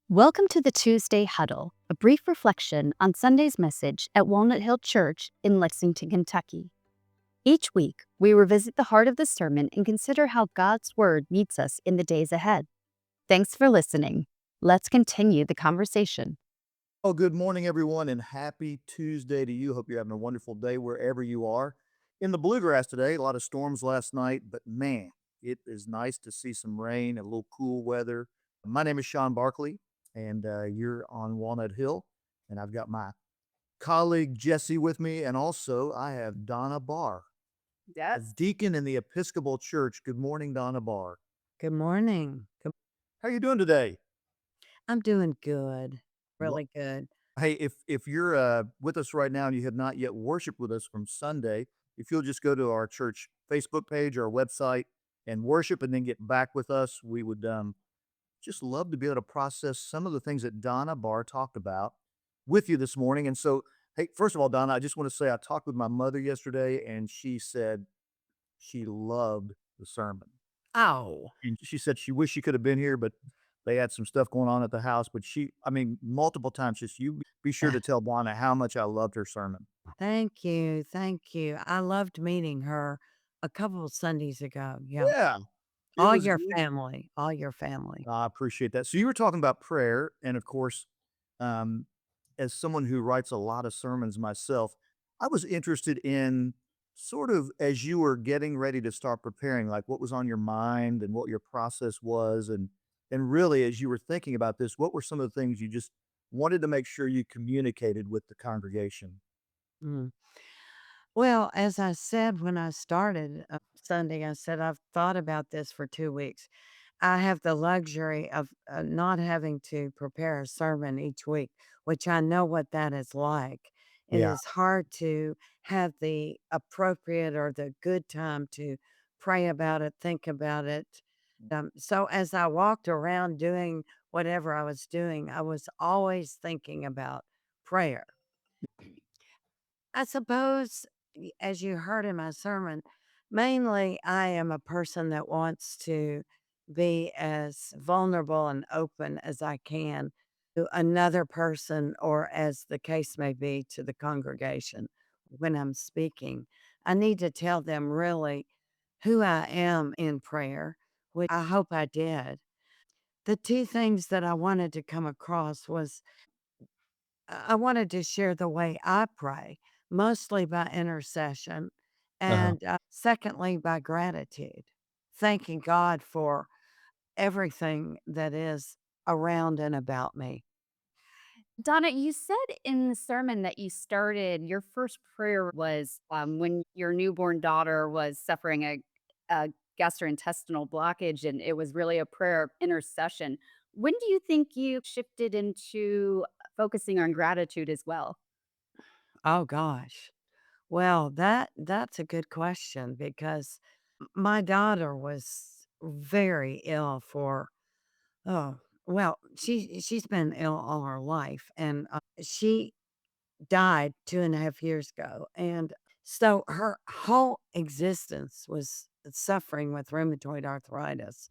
Welcome to the Tuesday Huddle, a brief reflection on Sunday's message at Walnut Hill Church in Lexington, Kentucky. Each week, we revisit the heart of the sermon and consider how God's Word meets us in the days ahead. Thanks for listening. Let's continue the conversation. Oh, good morning, everyone, and happy Tuesday to you. Hope you're having a wonderful day wherever you are. In the bluegrass today, a lot of storms last night, but man, it is nice to see some rain, a little cool weather. My name is Shawn Barkley, and you're on Walnut Hill, and I've got my colleague Jesse with me, and also I have Donna Barr, a Yes. deacon in the Episcopal Church. Good morning, Donna Barr. Good morning. How are you doing today? I'm doing good, Well, really good. hey, if you're, with us right now and you have not yet worshiped with us from Sunday, if you'll just go to our church Facebook page, our website, and worship and then get back with us, we would, just love to be able to process some of the things that Donna Barr talked about with you this morning. And so, hey, first of all, Donna, I just want to say I talked with my mother yesterday, and she said she loved the sermon. Oh, And she said she wished she could have been here, but they had some stuff going on at the house, but I mean, multiple times, just you be sure uh, to tell Donna how much I loved her sermon. thank you. Thank you. I loved meeting her a couple of Sundays ago. Yeah. Yeah, it was All your family. I appreciate that. So you were talking about prayer, and of course, um, as someone who writes a lot of sermons myself, I was interested in sort of as you were getting ready to start preparing, like what was on your mind and what your process was, and really as you were thinking about this, what were some of the things you just wanted to make sure you communicated with the congregation? Mm. Well, as I said when I started Sunday, I said, I've thought about this for 2 weeks. I have the luxury of not having to prepare a sermon each week, which I know what that is like. It Yeah. is hard to have the appropriate or the good time to pray about it, think about it. So as I walked around doing whatever I was doing, I was always thinking about prayer. I suppose, as you heard in my sermon, mainly I am a person that wants to be as vulnerable and open as I can to another person, or as the case may be, to the congregation when I'm speaking. I need to tell them really who I am in prayer, which I hope I did. The two things that I wanted to come across was I wanted to share the way I pray, mostly by intercession, Uh-huh. and secondly, by gratitude, thanking God for everything that is around and about me. Donna, you said in the sermon that you started, your first prayer was when your newborn daughter was suffering a gastrointestinal blockage, and it was really a prayer of intercession. When do you think you shifted into focusing on gratitude as well? Oh gosh. Well, that's a good question because my daughter was very ill for oh well, she's been ill all her life, and she died 2.5 years ago, and so her whole existence was suffering with rheumatoid arthritis,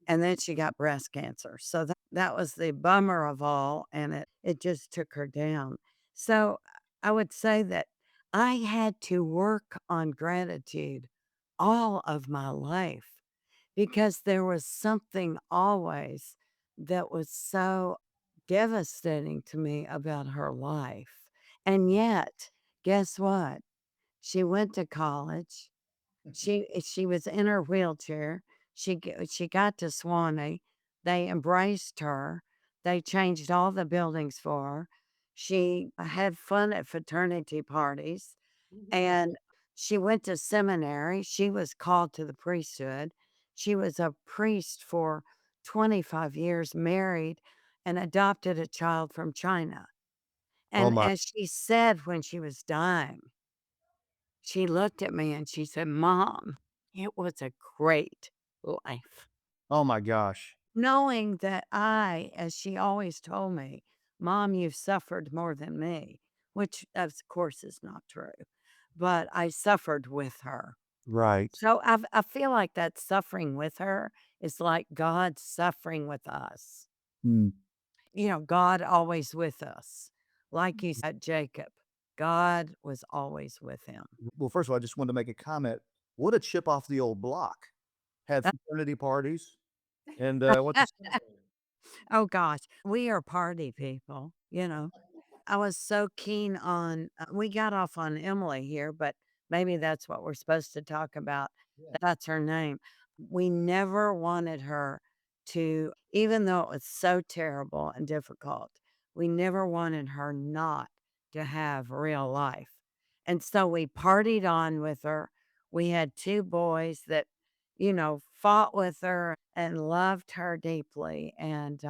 and then she got breast cancer, so that was the bummer of all, and it just took her down. So, I would say that I had to work on gratitude all of my life because there was something always that was so devastating to me about her life. And yet, guess what? She went to college. She was in her wheelchair. She got to Swanee. They embraced her. They changed all the buildings for her. She had fun at fraternity parties, and she went to seminary. She was called to the priesthood. She was a priest for 25 years, married, and adopted a child from China. Oh And my as she said when she was dying, she looked at me and she said, "Mom, it was a great life." oh my gosh. Knowing that as she always told me, "Mom, you've suffered more than me," which of course is not true, but I suffered with her. Right. So I feel like that suffering with her is like God suffering with us. Mm. God always with us. Like you said, Jacob, God was always with him. Well, first of all, I just wanted to make a comment. What a chip off the old block. Had fraternity parties and, went to Oh gosh, we are party people. I was so keen on we got off on Emily here, but maybe that's what we're supposed to talk about. That's her name. We never wanted her to, even though it was so terrible and difficult, we never wanted her not to have real life. And so we partied on with her. We had 2 boys that, fought with her and loved her deeply. And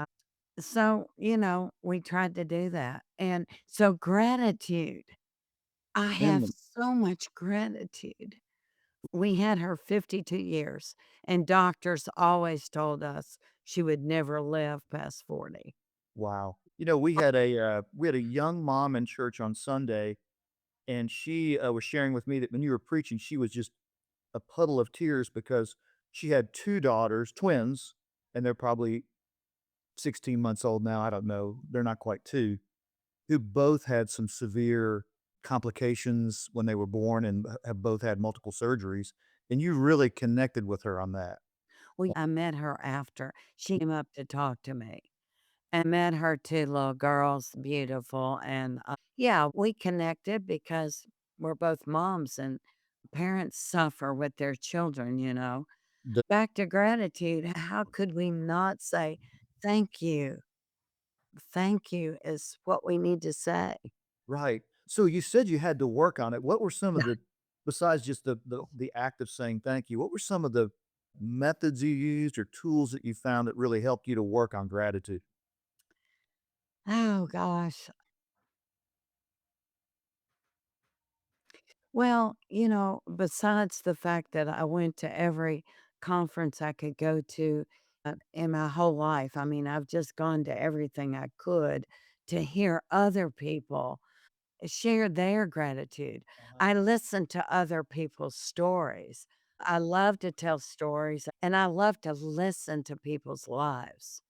we tried to do that. And so gratitude, I have and so much gratitude. We had her 52 years, and doctors always told us she would never live past 40. wow. We had a young mom in church on Sunday, and she, was sharing with me that when you were preaching, she was just a puddle of tears because she had 2 daughters, twins, and they're probably 16 months old now, I don't know, they're not quite 2, who both had some severe complications when they were born and have both had multiple surgeries, and you really connected with her on that. I met her after. She came up to talk to me. I met her 2 little girls, beautiful, and, yeah, we connected because we're both moms and parents suffer with their children. D Back to gratitude, how could we not say, "Thank you. Thank you," is what we need to say. Right. So you said you had to work on it. What were some of the besides just the act of saying thank you, what were some of the methods you used or tools that you found that really helped you to work on gratitude? Oh gosh. Well, besides the fact that I went to every conference I could go to in my whole life, I mean, I've just gone to everything I could to hear other people share their gratitude. I listen to other people's stories. I love to tell stories and I love to listen to people's lives.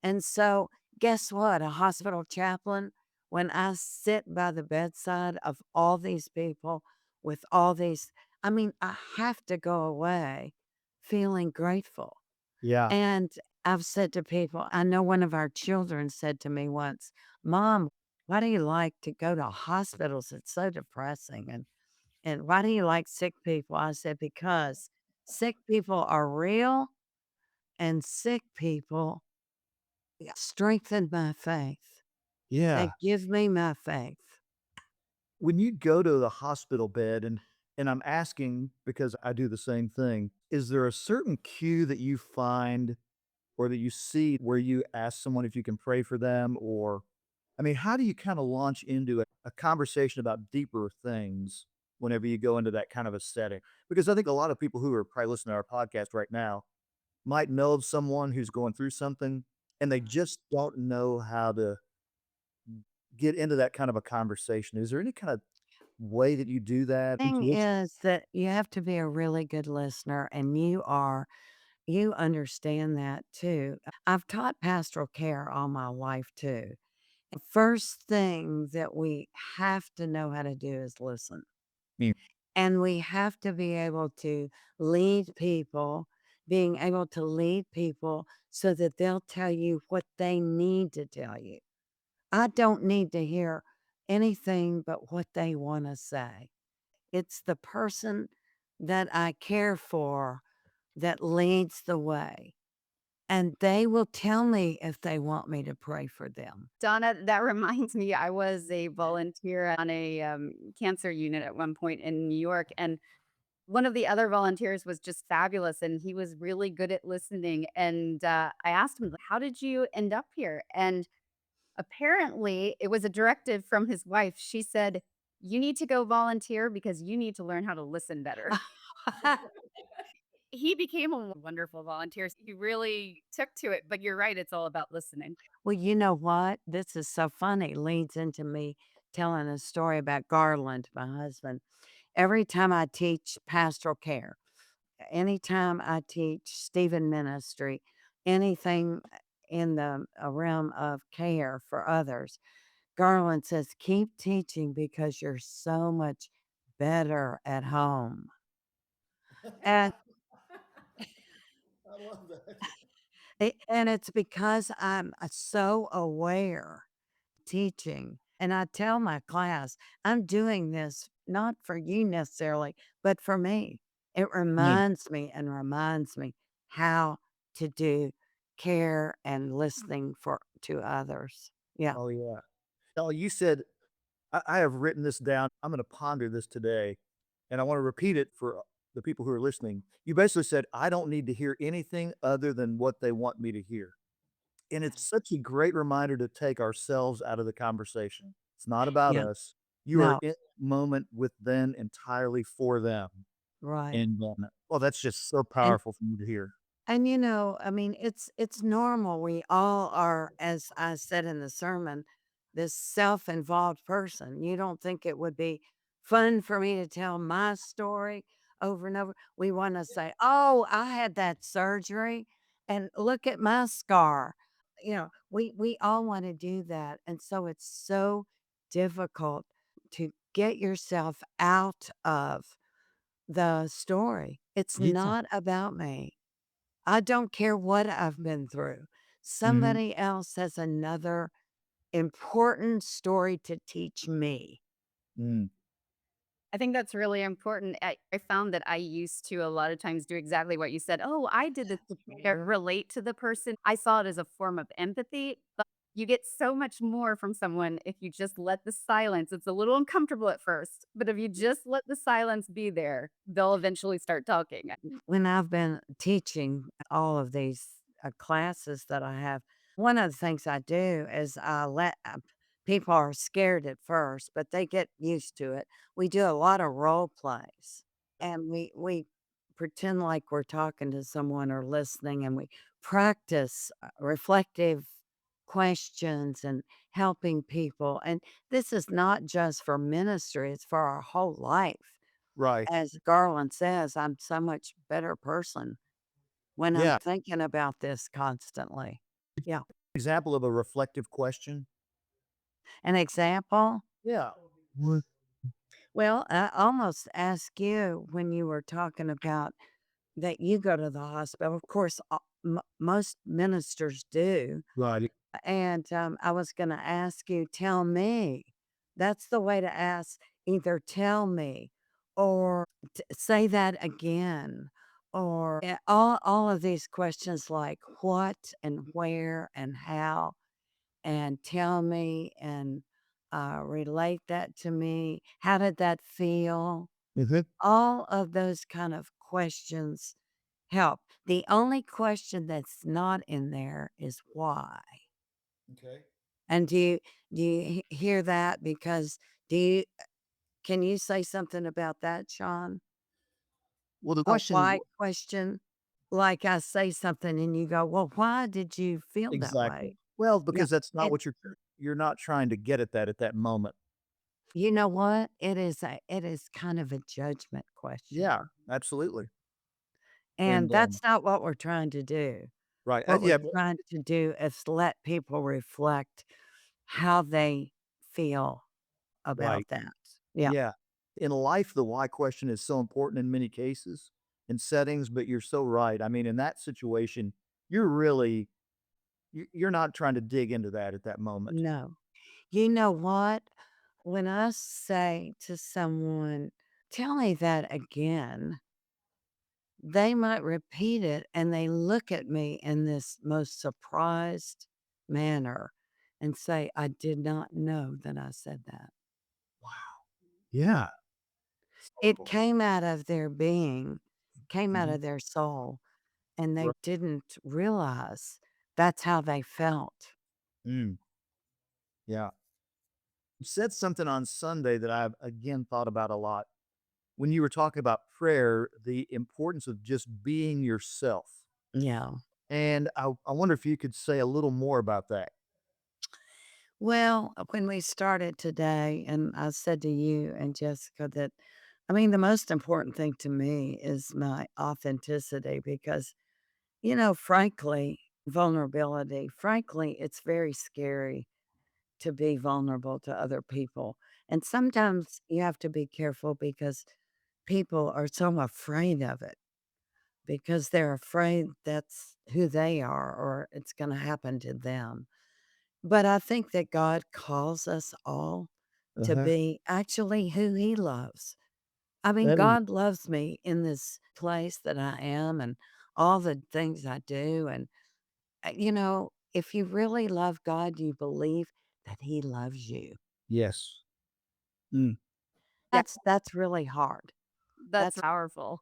And so, guess what? A hospital chaplain, when I sit by the bedside of all these people with all these, I mean, I have to go away feeling grateful. Yeah. And I've said to people, I know one of our children said to me once, Mom, why do you like to go to hospitals? It's so depressing. And why do you like sick people? I said, because sick people are real and sick people strengthen my faith. Yeah. They give me my faith. When you go to the hospital bed and I'm asking because I do the same thing, is there a certain cue that you find or that you see where you ask someone if you can pray for them? Or, I mean, how do you kind of launch into a conversation about deeper things whenever you go into that kind of a setting? Because I think a lot of people who are probably listening to our podcast right now might know of someone who's going through something and they just don't know how to get into that kind of a conversation. Is there any kind of way that you do that? Thing Intuition? is that you have to be a really good listener, and you understand that too. I've taught pastoral care all my life too. The first thing that we have to know how to do is listen. Mm. And we have to be able to lead people, being able to lead people so that they'll tell you what they need to tell you. I don't need to hear anything but what they want to say. It's the person that I care for that leads the way, and they will tell me if they want me to pray for them. Donna, that reminds me, I was a volunteer on a, cancer unit at one point in New York, and one of the other volunteers was just fabulous, and he was really good at listening, and, I asked him, "How did you end up here?" And apparently, it was a directive from his wife. She said, "You need to go volunteer because you need to learn how to listen better." He became a wonderful volunteer. He really took to it, but you're right, it's all about listening. Well, you know what? This is so funny, leads into me telling a story about Garland, my husband. Every time I teach pastoral care, anytime I teach Stephen ministry, anything, in the realm of care for others. Garland says, keep teaching because you're so much better at home. And I love that. and it's because I'm so aware teaching. And I tell my class, I'm doing this not for you necessarily, but for me. It Mm. reminds me how to do care and listening for to others. Yeah. Oh, yeah. Oh, you said I have written this down. I'm gonna ponder this today, and I wanna repeat it for the people who are listening. You basically said, "I don't need to hear anything other than what they want me to hear." And it's such a great reminder to take ourselves out of the conversation. It's not about Yeah. us. You are No. in the moment with them entirely for them, Right. and, well, that's just so And powerful for me to hear. I mean, it's normal. We all are, as I said in the sermon, this self-involved person. You don't think it would be fun for me to tell my story over and over? We wanna say, "Oh, I had that surgery, and look at my scar." We all wanna do that, and so it's so difficult to get yourself out of the story. It's Yeah. not about me. I don't care what I've been through. Mhm. Somebody else has another important story to teach me. Mm. I think that's really important. I found that I used to a lot of times do exactly what you said. Oh, I did this to relate to the person. I saw it as a form of empathy, but you get so much more from someone if you just let the silence. It's a little uncomfortable at first, but if you just let the silence be there, they'll eventually start talking. When I've been teaching all of these classes that I have, one of the things I do is I let people are scared at first, but they get used to it. We do a lot of role plays, and we pretend like we're talking to someone or listening, and we practice reflective questions and helping people. And this is not just for ministry; it's for our whole life. Right. As Garland says, I'm so much better person when I'm Yeah. thinking about this constantly. Yeah. Example of a reflective question? An example? Yeah. What? Well, I almost asked you when you were talking about that you go to the hospital. Of course, most ministers do. Right. And I was going to ask you, tell me. That's the way to ask. Either tell me or say that again. Or all of these questions like what and where and how and tell me and relate that to me. How did that feel? Mhm. All of those kind of questions help. The only question that's not in there is why. Okay. And do you hear that? Because do you can you say something about that, Sean? Well, the A question why question? Like I say something and you go, "Well, why did you feel that way?" exactly. Well, Yeah. because that's not And what you're not trying to get at that moment. you know what? It is kind of a judgment Yeah, question. absolutely. And And, that's not what we're trying to do. right, What we're yeah, but trying to do is let people reflect how they feel right, about that. Yeah. yeah. In life, the why question is so important in many cases, in settings, but you're so right. I mean, in that situation, you're really you're not trying to dig into that at that moment. No. You know what? When I say to someone, "Tell me that again," they might repeat it and they look at me in this most surprised manner and say, "I did not know that I said that." Wow. Yeah. It Historical. came out of their being, came out Mhm. of their soul, and they Right. didn't realize that's how they felt. Mm, yeah. You said something on Sunday that I've again thought about a lot. When you were talking about prayer, the importance of just being yourself. Yeah. And I wonder if you could say a little more about that. Well, when we started today, and I said to you and Jessica that, I mean, the most important thing to me is my authenticity because, frankly, vulnerability. Frankly, it's very scary to be vulnerable to other people. And sometimes you have to be careful because people are so afraid of it because they're afraid that's who they are or it's going to happen to them. But I think that God calls us all to Uh-huh. be actually who He loves. I mean, That is God loves me in this place that I am and all the things I do. And, if you really love God, you believe that He loves you. yes. Mm. Yeah, That's really hard. that's That's powerful.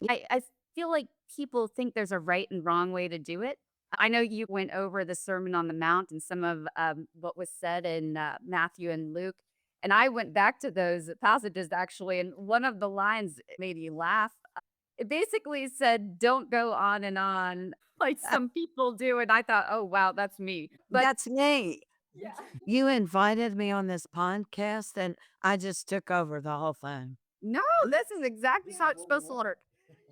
I feel like people think there's a right and wrong way to do it. I know you went over the Sermon on the Mount and some of what was said in Matthew and Luke. And I went back to those passages actually. And one of the lines made me laugh. It basically said, don't go on and on like some people do. And I thought, oh, wow, that's me. But that's me. yeah. You invited me on this podcast and I just took over the whole thing. No, this is exactly how it's supposed to work.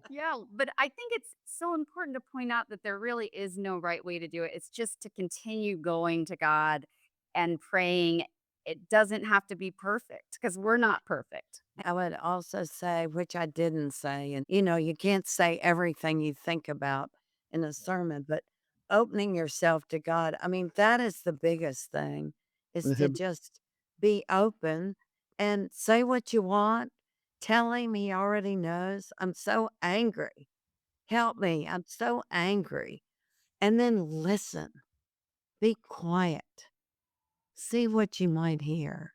Yeah, but I think it's so important to point out that there really is no right way to do it. It's just to continue going to God and praying. It doesn't have to be perfect because we're not perfect. I would also say, which I didn't say, and you can't say everything you think about in a sermon, but opening yourself to God. I mean, that is the biggest thing is to Mhm. just be open and say what you want. Tell him he already knows. I'm so angry. Help me. I'm so angry. And then listen, be quiet, see what you might hear,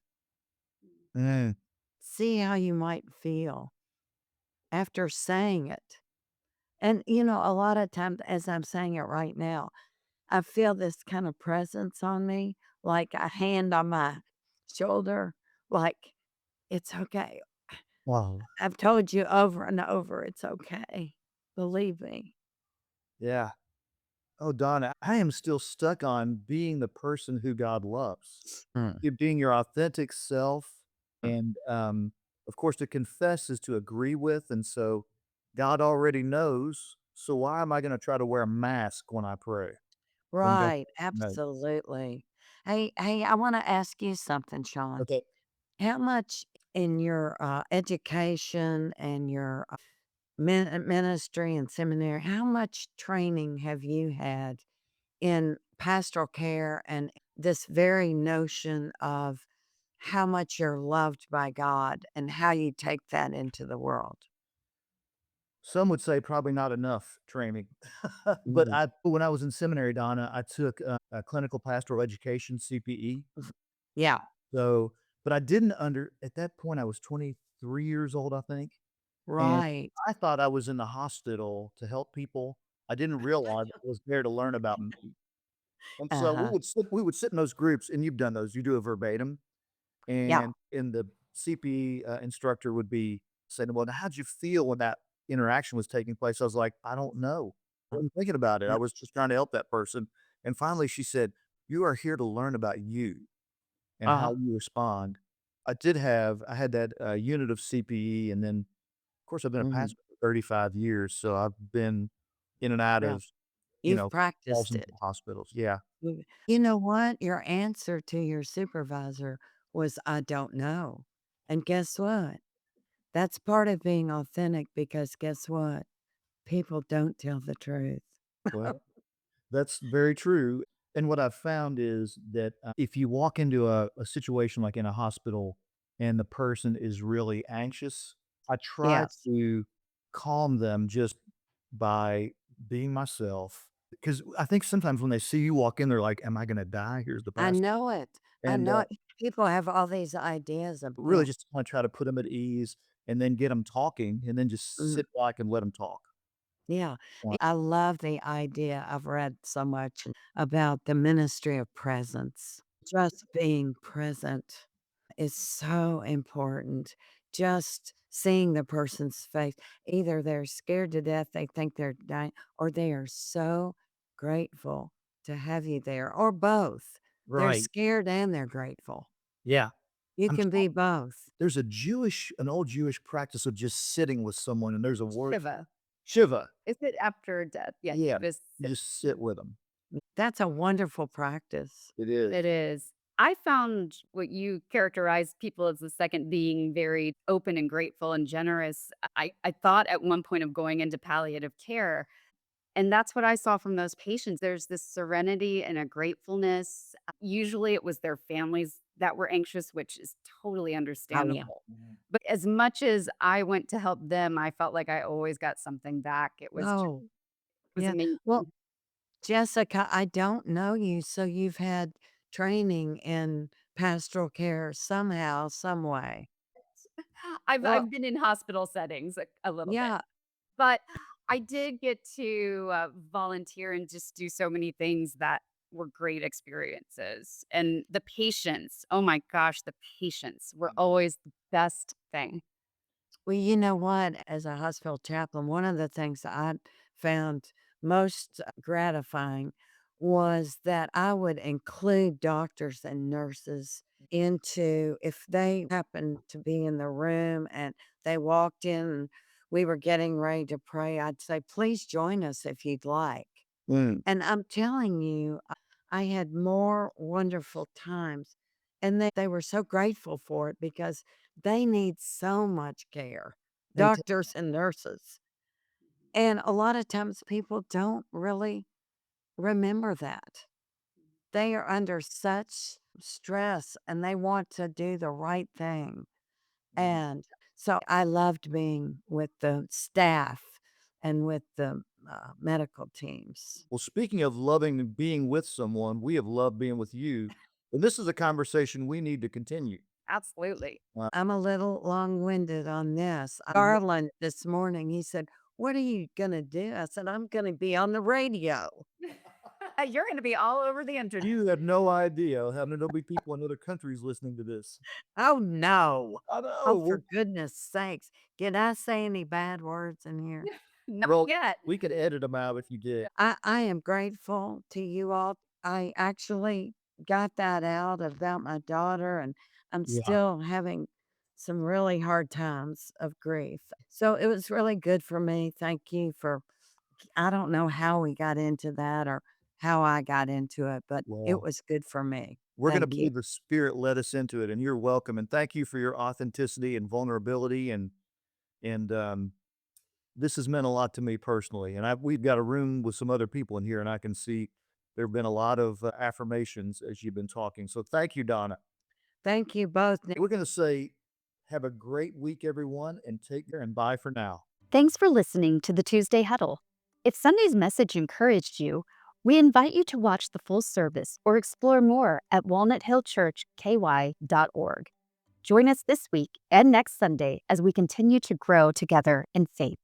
Mm. see how you might feel after saying it. And, a lot of times as I'm saying it right now, I feel this kind of presence on me, like a hand on my shoulder, like, it's okay. Wow. I've told you over and over, it's okay. Believe me. Yeah. Oh, Donna, I am still stuck on being the person who God loves. Mm. You being your authentic self, and, of course, to confess is to agree with, and so God already knows, so why am I gonna try to wear a mask when I pray? When God Right, knows. absolutely. Hey, I wanna ask you something, Sean. Okay. How much in your, education and your, ministry and seminary, how much training have you had in pastoral care and this very notion of how much you're loved by God and how you take that into the world? Some would say probably not enough training, but Mhm. when I was in seminary, Donna, I took, a clinical pastoral education, CPE. Yeah, So but I didn't under at that point, I was 23 years old, I think, and right. I thought I was in the hospital to help people. I didn't realize I was there to learn about me, and so Uh-huh. we would sit in those groups, and you've done those, you do a verbatim, Yeah. and the CPE, instructor would be saying, "Well, now how'd you feel when that interaction was taking place?" I was like, "I don't know. I wasn't thinking about it. I Yeah. was just trying to help that person," and finally she said, "You are here to learn about you." And Uh-huh. how you respond. I had that, unit of CPE, and then, of course, I've been a Mhm. pastor for 35 years, so I've been in and out Yeah. of, You've practiced thousands it. of hospitals. Yeah. You know what? Your answer to your supervisor was, "I don't know." And guess what? That's part of being authentic because guess what? People don't tell the truth. Well, that's very true, and what I've found is that, if you walk into a situation like in a hospital and the person is really anxious, I try Yes. to calm them just by being myself, because I think sometimes when they see you walk in, they're like, "Am I gonna die? Here's the I pastor." know it. I And, know it. People have all these ideas of really yeah. just wanna try to put them at ease and then get them talking and then just Mm, sit back and let them talk. yeah. Uh, I love the idea. I've read so much about the ministry of presence. Just being present is so important. Just seeing the person's face. Either they're scared to death, they think they're dying, or they are so grateful to have you there, or both. They're right. scared and they're grateful. Yeah. You I'm can trying be both. there's an old Jewish practice of just sitting with someone, and there's a word Shiva. Shiva. Is it after death? Yeah, Yeah. Shiva's You just sit with them. That's a wonderful practice. It is. it is. I found what you characterized people as the second being very open and grateful and generous. I thought at one point of going into palliative care, and that's what I saw from those patients. There's this serenity and a gratefulness. Usually it was their families that were anxious, which is totally Oh, yeah. understandable. But as much as I went to help them, I felt like I always got something back. Oh, It was yeah. amazing. Well, Jessica, I don't know you, so you've had training in pastoral care somehow, some way. Well, I've been in hospital settings a little bit. yeah. But I did get to, volunteer and just do so many things that were great experiences, and the patients, oh my gosh, the patients were always the best thing. Well, you know what? As a hospital chaplain, one of the things that I found most gratifying was that I would include doctors and nurses into if they happened to be in the room and they walked in and we were getting ready to pray, I'd say, please join us if you'd like. Mm. And I'm telling you, I had more wonderful times. And they were so grateful for it because they need so much care, They t doctors and nurses. And a lot of times people don't really remember that. They are under such stress and they want to do the right thing. Mhm. And so I loved being with the staff and with the medical teams. Well, speaking of loving and being with someone, we have loved being with you, and this is a conversation we need to continue. Absolutely. I'm a little long-winded on this. Mhm. Garland this morning, he said, "What are you gonna do?" I said, "I'm gonna be on the radio." You're gonna be all over the internet. You have no idea how there'll be people in other countries listening to this. Oh, no. I know. Oh, for Well, goodness sakes. Did I say any bad words in here? Not well, yet. we could edit them out if you did. I am grateful to you all. I actually got that out about my daughter, and I'm Yeah. still having some really hard times of grief. So it was really good for me. Thank you for I don't know how we got into that or how I got into it, but it Well, was good for me. we're gonna Thank you. believe the spirit led us into it, and you're welcome, and thank you for your authenticity and vulnerability, and this has meant a lot to me personally, and we've got a room with some other people in here, and I can see there have been a lot of, affirmations as you've been talking, so thank you, Donna. Thank you both. We're gonna say, "Have a great week, everyone, and take care, and bye for now." Thanks for listening to the Tuesday Huddle. If Sunday's message encouraged you, we invite you to watch the full service or explore more at walnuthillchurchky.org. Join us this week and next Sunday as we continue to grow together in faith.